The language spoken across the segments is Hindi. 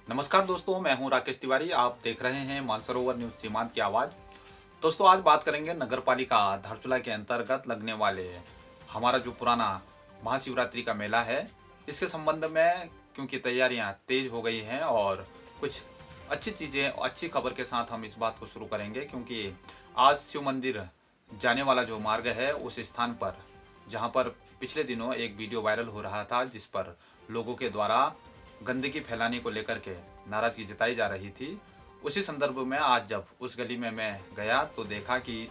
नमस्कार दोस्तों, मैं हूं राकेश तिवारी। आप देख रहे हैं मानसरोवर न्यूज सीमांत की आवाज। दोस्तों, आज बात करेंगे नगरपालिका धारचूला के अंतर्गत लगने वाले हमारा जो पुराना महाशिवरात्रि का मेला है, इसके संबंध में, क्योंकि तैयारियां तेज हो गई हैं और कुछ अच्छी चीजें, अच्छी खबर के साथ हम इस बात को शुरू करेंगे। क्योंकि आज शिव मंदिर जाने वाला जो मार्ग है, उस स्थान पर जहां पर पिछले दिनों एक वीडियो वायरल हो रहा था, जिस पर लोगों के द्वारा गंदगी फैलाने को लेकर के नाराजगी जताई जा रही थी, उसी संदर्भ में आज जब उस गली में मैं गया तो देखा कि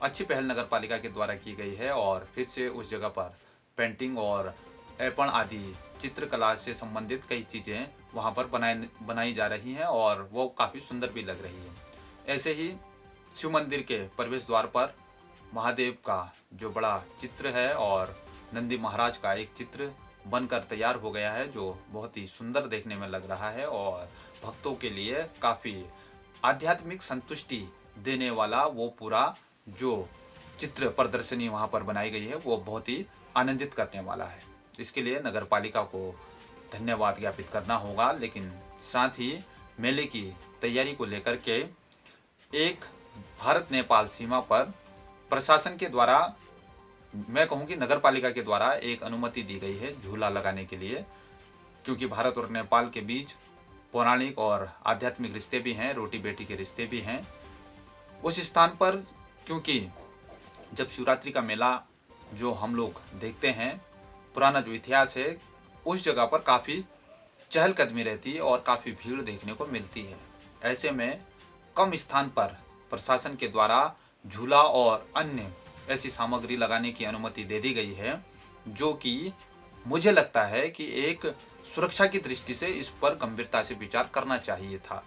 अच्छी पहल नगर पालिका के द्वारा की गई है और फिर से उस जगह पर पेंटिंग और ऐपण आदि चित्रकला से संबंधित कई चीज़ें वहाँ पर बनाई जा रही हैं और वो काफ़ी सुंदर भी लग रही है। ऐसे ही शिव मंदिर के प्रवेश द्वार पर महादेव का जो बड़ा चित्र है और नंदी महाराज का एक चित्र बनकर तैयार हो गया है, जो बहुत ही सुंदर देखने में लग रहा है और भक्तों के लिए काफ़ी आध्यात्मिक संतुष्टि देने वाला वो पूरा जो चित्र प्रदर्शनी वहाँ पर बनाई गई है, वो बहुत ही आनंदित करने वाला है। इसके लिए नगर पालिका को धन्यवाद ज्ञापित करना होगा, लेकिन साथ ही मेले की तैयारी को लेकर के एक भारत नेपाल सीमा पर प्रशासन के द्वारा, मैं कहूँ कि नगर पालिका के द्वारा एक अनुमति दी गई है झूला लगाने के लिए। क्योंकि भारत और नेपाल के बीच पौराणिक और आध्यात्मिक रिश्ते भी हैं, रोटी बेटी के रिश्ते भी हैं। उस स्थान पर, क्योंकि जब शिवरात्रि का मेला जो हम लोग देखते हैं, पुराना जो इतिहास है, उस जगह पर काफ़ी चहलकदमी रहती है और काफ़ी भीड़ देखने को मिलती है। ऐसे में कम स्थान पर प्रशासन के द्वारा झूला और अन्य ऐसी सामग्री लगाने की अनुमति दे दी गई है, जो कि मुझे लगता है कि एक सुरक्षा की दृष्टि से इस पर गंभीरता से विचार करना चाहिए था।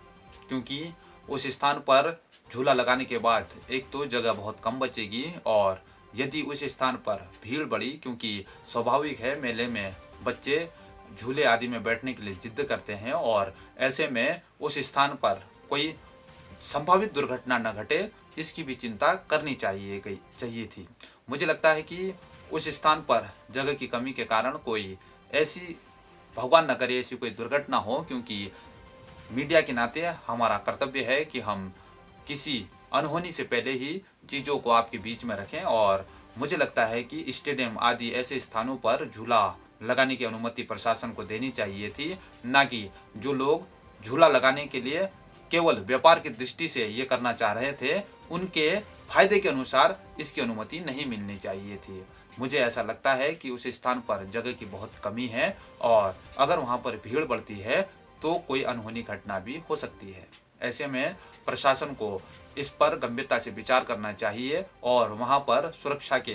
क्योंकि उस स्थान पर झूला लगाने के बाद एक तो जगह बहुत कम बचेगी, और यदि उस स्थान पर भीड़ बढ़ी, क्योंकि स्वाभाविक है मेले में बच्चे झूले आदि में बैठने के लिए जिद करते हैं, और ऐसे में उस स्थान पर कोई संभावित दुर्घटना न घटे, इसकी भी चिंता करनी चाहिए थी। मुझे लगता है कि उस स्थान पर जगह की कमी के कारण कोई ऐसी, भगवान न करे, ऐसी कोई दुर्घटना हो। क्योंकि मीडिया के नाते हमारा कर्तव्य है कि हम किसी अनहोनी से पहले ही चीज़ों को आपके बीच में रखें, और मुझे लगता है कि स्टेडियम आदि ऐसे स्थानों पर झूला लगाने की अनुमति प्रशासन को देनी चाहिए थी, ना कि जो लोग झूला लगाने के लिए केवल व्यापार की दृष्टि से ये करना चाह रहे थे, उनके फायदे के अनुसार इसकी अनुमति नहीं मिलनी चाहिए थी। मुझे ऐसा लगता है कि उस स्थान पर जगह की बहुत कमी है, और अगर वहाँ पर भीड़ बढ़ती है तो कोई अनहोनी घटना भी हो सकती है। ऐसे में प्रशासन को इस पर गंभीरता से विचार करना चाहिए, और वहाँ पर सुरक्षा के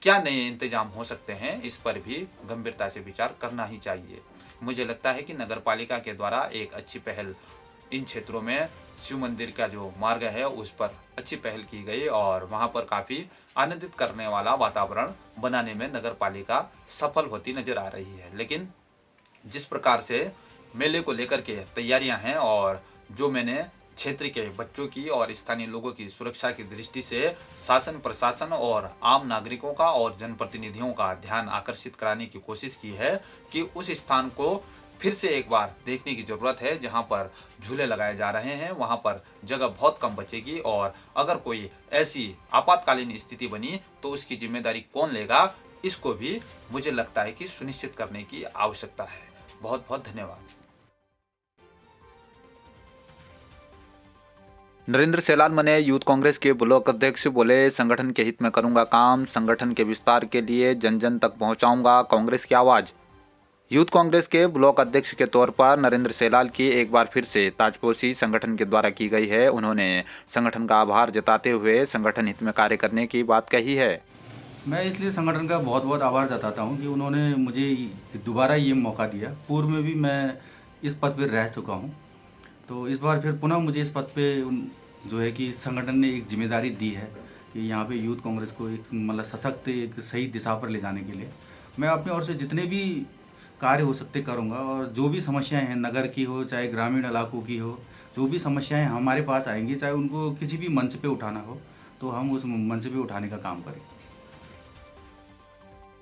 क्या नए इंतजाम हो सकते हैं, इस पर भी गंभीरता से विचार करना ही चाहिए। मुझे लगता है कि नगर पालिका के द्वारा एक अच्छी पहल इन क्षेत्रों में शिव मंदिर का जो मार्ग है, उस पर अच्छी पहल की गई और वहाँ पर काफ़ी आनंदित करने वाला वातावरण बनाने में नगर पालिका सफल होती नजर आ रही है। लेकिन जिस प्रकार से मेले को लेकर के तैयारियां हैं, और जो मैंने क्षेत्र के बच्चों की और स्थानीय लोगों की सुरक्षा की दृष्टि से शासन प्रशासन और आम नागरिकों का और जनप्रतिनिधियों का ध्यान आकर्षित कराने की कोशिश की है कि उस स्थान को फिर से एक बार देखने की ज़रूरत है, जहां पर झूले लगाए जा रहे हैं वहां पर जगह बहुत कम बचेगी, और अगर कोई ऐसी आपातकालीन स्थिति बनी तो उसकी जिम्मेदारी कौन लेगा, इसको भी मुझे लगता है कि सुनिश्चित करने की आवश्यकता है। बहुत बहुत धन्यवाद। नरेंद्र सेलाल मने यूथ कांग्रेस के ब्लॉक अध्यक्ष बोले, संगठन के हित में करूंगा काम, संगठन के विस्तार के लिए जन जन तक पहुंचाऊंगा कांग्रेस की आवाज। यूथ कांग्रेस के ब्लॉक अध्यक्ष के तौर पर नरेंद्र सेलाल की एक बार फिर से ताजपोशी संगठन के द्वारा की गई है। उन्होंने संगठन का आभार जताते हुए संगठन हित में कार्य करने की बात कही है। मैं इसलिए संगठन का बहुत बहुत आभार जताता हूं कि उन्होंने मुझे दोबारा ये मौका दिया। पूर्व में भी मैं इस पद पर रह चुका हूं, तो इस बार फिर पुनः मुझे इस पद पे जो है कि संगठन ने एक जिम्मेदारी दी है कि यहाँ पे यूथ कांग्रेस को एक मतलब सशक्त, एक सही दिशा पर ले जाने के लिए मैं अपनी ओर से जितने भी कार्य हो सकते करूँगा, और जो भी समस्याएं हैं, नगर की हो चाहे ग्रामीण इलाकों की हो, जो भी समस्याएं हमारे पास आएंगी, चाहे उनको किसी भी मंच पे उठाना हो, तो हम उस मंच पे उठाने का काम करें।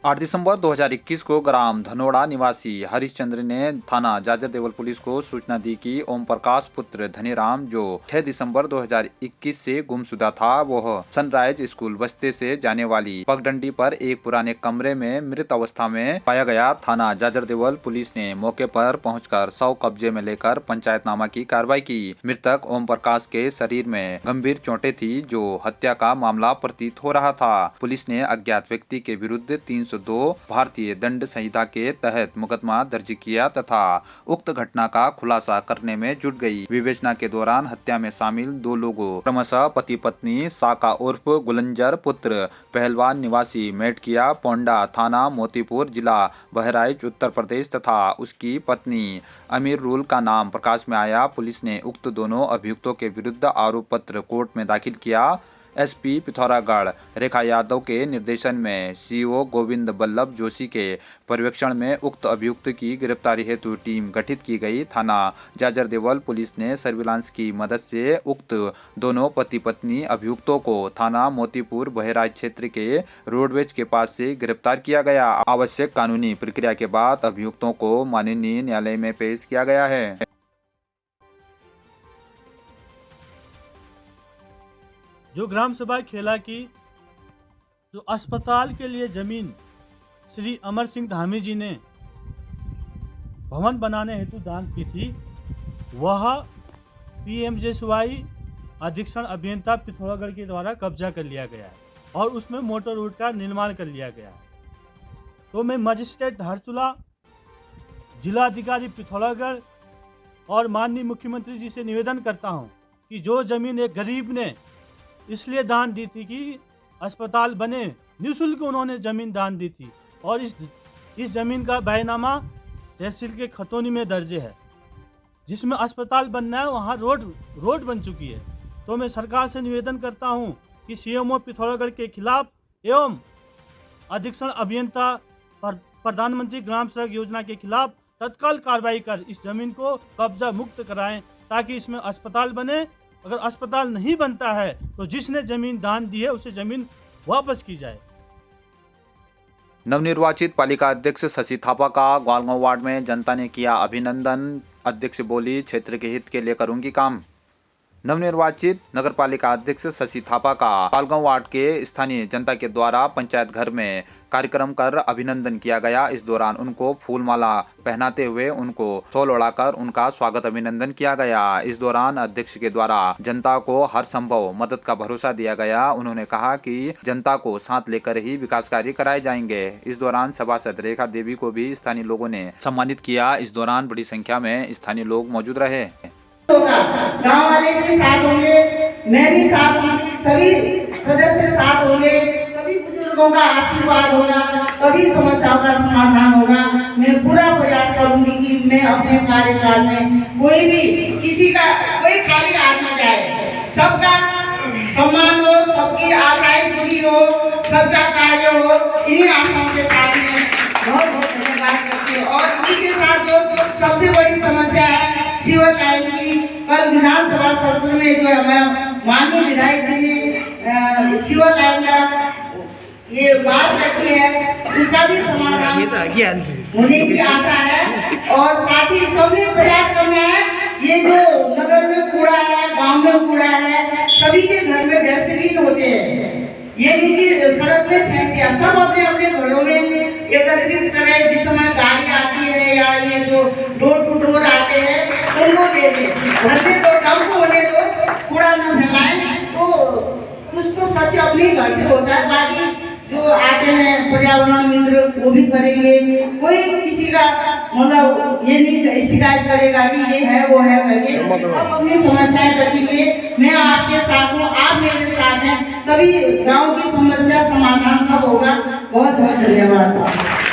8 दिसंबर 2021 को ग्राम धनोड़ा निवासी हरिश्चंद्र ने थाना जाजरदेवल पुलिस को सूचना दी कि ओम प्रकाश पुत्र धनीराम जो 6 दिसंबर 2021 से गुमशुदा था, वह सनराइज स्कूल बस्ते से जाने वाली पगडंडी पर एक पुराने कमरे में मृत अवस्था में पाया गया। थाना जाजरदेवल पुलिस ने मौके पर पहुंचकर शव कब्जे में लेकर पंचायतनामा की कार्रवाई की। मृतक ओम प्रकाश के शरीर में गंभीर चोटें थी, जो हत्या का मामला प्रतीत हो रहा था। पुलिस ने अज्ञात व्यक्ति के विरुद्ध 302 भारतीय दंड संहिता के तहत मुकदमा दर्ज किया तथा उक्त घटना का खुलासा करने में जुट गई। विवेचना के दौरान हत्या में शामिल 2 लोगों क्रमशः पति पत्नी साका उर्फ गुलंजर पुत्र पहलवान निवासी मेटकिया पोंडा थाना मोतीपुर जिला बहराइच उत्तर प्रदेश तथा उसकी पत्नी अमीर रूल का नाम प्रकाश में आया। पुलिस ने उक्त दोनों अभियुक्तों के विरुद्ध आरोप पत्र कोर्ट में दाखिल किया। एसपी पिथौरागढ़ रेखा यादव के निर्देशन में सीओ गोविंद बल्लभ जोशी के पर्यवेक्षण में उक्त अभियुक्त की गिरफ्तारी हेतु टीम गठित की गई। थाना जाजरदेवल पुलिस ने सर्विलांस की मदद से उक्त दोनों पति पत्नी अभियुक्तों को थाना मोतीपुर बहराइच क्षेत्र के रोडवेज के पास से गिरफ्तार किया गया। आवश्यक कानूनी प्रक्रिया के बाद अभियुक्तों को माननीय न्यायालय में पेश किया गया है। जो ग्राम सभा खेला की जो अस्पताल के लिए जमीन श्री अमर सिंह धामी जी ने भवन बनाने हेतु दान की थी, वह पीएमजेएसवाई अधीक्षण अभियंता पिथौरागढ़ के द्वारा कब्जा कर लिया गया है और उसमें मोटर रोड का निर्माण कर लिया गया है। तो मैं मजिस्ट्रेट धारचूला, जिलाधिकारी पिथौरागढ़ और माननीय मुख्यमंत्री जी से निवेदन करता हूं कि जो जमीन एक गरीब ने इसलिए दान दी थी कि अस्पताल बने, निःशुल्क उन्होंने जमीन दान दी थी और इस जमीन का बैनामा तहसील के खतौनी में दर्ज है, जिसमें अस्पताल बनना है, वहाँ रोड बन चुकी है। तो मैं सरकार से निवेदन करता हूँ कि सीएमओ पिथौरागढ़ के खिलाफ एवं अधीक्षण अभियंता प्रधानमंत्री ग्राम सड़क योजना के खिलाफ तत्काल कार्रवाई कर इस जमीन को कब्जा मुक्त कराएं, ताकि इसमें अस्पताल बने। अगर अस्पताल नहीं बनता है तो जिसने जमीन दान दी है उसे जमीन वापस की जाए। नवनिर्वाचित पालिका अध्यक्ष शशि थापा का ग्वालगांव वार्ड में जनता ने किया अभिनंदन। अध्यक्ष बोली, क्षेत्र के हित के लिए करूंगी काम। नवनिर्वाचित नगरपालिका अध्यक्ष शशि थापा का ग्वालगांव वार्ड के स्थानीय जनता के द्वारा पंचायत घर में कार्यक्रम कर अभिनंदन किया गया। इस दौरान उनको फूल माला पहनाते हुए उनको शॉल ओढ़ाकर उनका स्वागत अभिनंदन किया गया। इस दौरान अध्यक्ष के द्वारा जनता को हर संभव मदद का भरोसा दिया गया। उन्होंने कहा कि जनता को साथ लेकर ही विकास कार्य कराए जाएंगे। इस दौरान सभासद रेखा देवी को भी स्थानीय लोगों ने सम्मानित किया। इस दौरान बड़ी संख्या में स्थानीय लोग मौजूद रहे। गाँव वाले भी साथ होंगे, मैं भी साथ होंगी, सभी सदस्य साथ होंगे, सभी बुजुर्गों का आशीर्वाद होगा, सभी समस्याओं का समाधान होगा। मैं पूरा प्रयास करूंगी कि मैं अपने कार्यकाल में कोई भी किसी का कोई खाली हाथ न जाए, सबका सम्मान हो, सबकी आशाएं पूरी हो, सबका कार्य हो। इन्हीं आशाओं के साथ में बहुत बहुत धन्यवाद करती हूँ। और इसी के साथ जो सबसे बड़ी समस्या है सीवर लाइन की, कल विधानसभा सत्र में जो हमें माननीय विधायक जी ने सीवर लाइन का ये बात रखी है, उसका भी समाधान होने की आशा है। और साथ ही सबने प्रयास करना है, ये जो नगर में कूड़ा है, गांव में कूड़ा है, सभी के घर में डस्टबिन होते हैं, ये नहीं कि सड़क पे फेंक दिया, सब अपने अपने घरों में एकत्रित करें। जिस समय गाड़ी आती है या ये जो डोर टू डोर आते हैं उनको दे दें, घर से तो डंप होने दो, कूड़ा न फैलाएं। तो कुछ तो सच अपने घर से होता है, बाकी जो आते हैं पर्यावरण मित्र वो भी करेंगे। कोई किसी का मतलब ये नहीं शिकायत करेगा कि ये है वो है करके, सब अपनी समस्याएं रखेंगे। मैं आपके साथ हूँ, आप मेरे साथ हैं, तभी गांव की समस्या समाधान सब होगा। बहुत बहुत धन्यवाद।